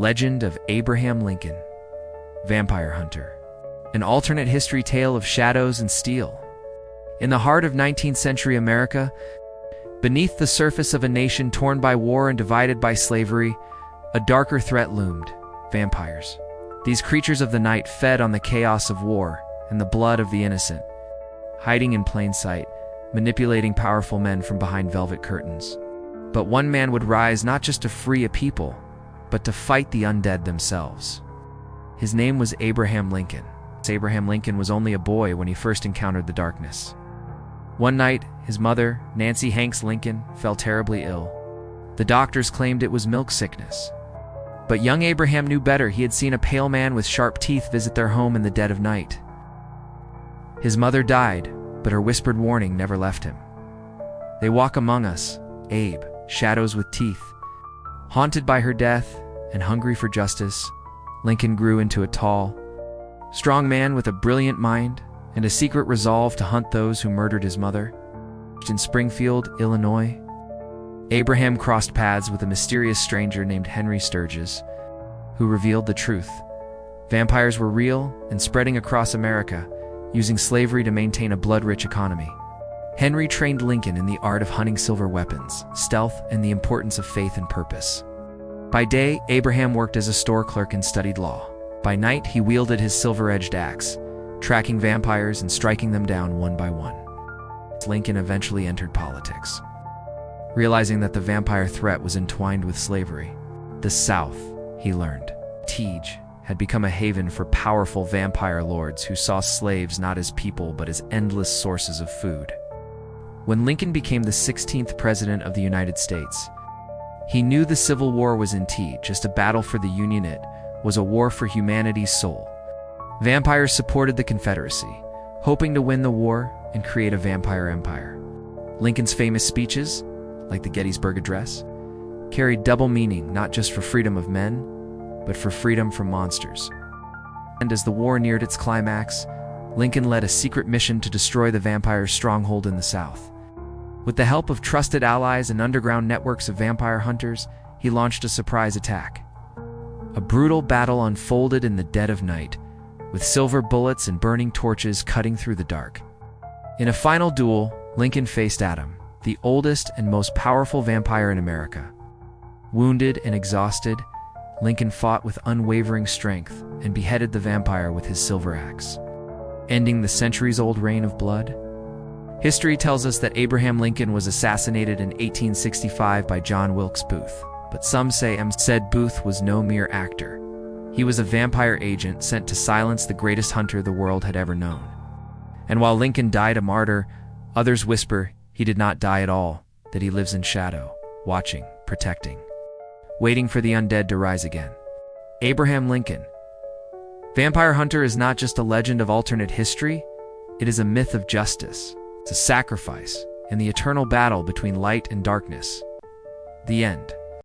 Legend of Abraham Lincoln, Vampire Hunter. An alternate history tale of shadows and steel. In the heart of 19th century America, beneath the surface of a nation torn by war and divided by slavery, a darker threat loomed: vampires. These creatures of the night fed on the chaos of war and the blood of the innocent, hiding in plain sight, manipulating powerful men from behind velvet curtains. But one man would rise not just to free a people, but to fight the undead themselves. His name was Abraham Lincoln. Abraham Lincoln was only a boy when he first encountered the darkness. One night, his mother, Nancy Hanks Lincoln, fell terribly ill. The doctors claimed it was milk sickness. But young Abraham knew better. He had seen a pale man with sharp teeth visit their home in the dead of night. His mother died, but her whispered warning never left him. "They walk among us, Abe, shadows with teeth." Haunted by her death and hungry for justice, Lincoln grew into a tall, strong man with a brilliant mind and a secret resolve to hunt those who murdered his mother. In Springfield, Illinois, Abraham crossed paths with a mysterious stranger named Henry Sturgis, who revealed the truth. Vampires were real and spreading across America, using slavery to maintain a blood-rich economy. Henry trained Lincoln in the art of hunting silver weapons, stealth, and the importance of faith and purpose. By day, Abraham worked as a store clerk and studied law. By night, he wielded his silver-edged axe, tracking vampires and striking them down one by one. Lincoln eventually entered politics, realizing that the vampire threat was entwined with slavery. The South, he learned, had become a haven for powerful vampire lords who saw slaves not as people but as endless sources of food. When Lincoln became the 16th President of the United States, he knew the Civil War was indeed just a battle for the Union. It was a war for humanity's soul. Vampires supported the Confederacy, hoping to win the war and create a vampire empire. Lincoln's famous speeches, like the Gettysburg Address, carried double meaning, not just for freedom of men, but for freedom from monsters. And as the war neared its climax, Lincoln led a secret mission to destroy the vampires' stronghold in the South. With the help of trusted allies and underground networks of vampire hunters, he launched a surprise attack. A brutal battle unfolded in the dead of night, with silver bullets and burning torches cutting through the dark. In a final duel, Lincoln faced Adam, the oldest and most powerful vampire in America. Wounded and exhausted, Lincoln fought with unwavering strength and beheaded the vampire with his silver axe, ending the centuries-old reign of blood. History tells us that Abraham Lincoln was assassinated in 1865 by John Wilkes Booth, but some say said Booth was no mere actor. He was a vampire agent sent to silence the greatest hunter the world had ever known. And while Lincoln died a martyr, others whisper he did not die at all, that he lives in shadow, watching, protecting, waiting for the undead to rise again. Abraham Lincoln. Vampire Hunter is not just a legend of alternate history, it is a myth of justice. It's a sacrifice in the eternal battle between light and darkness. The end.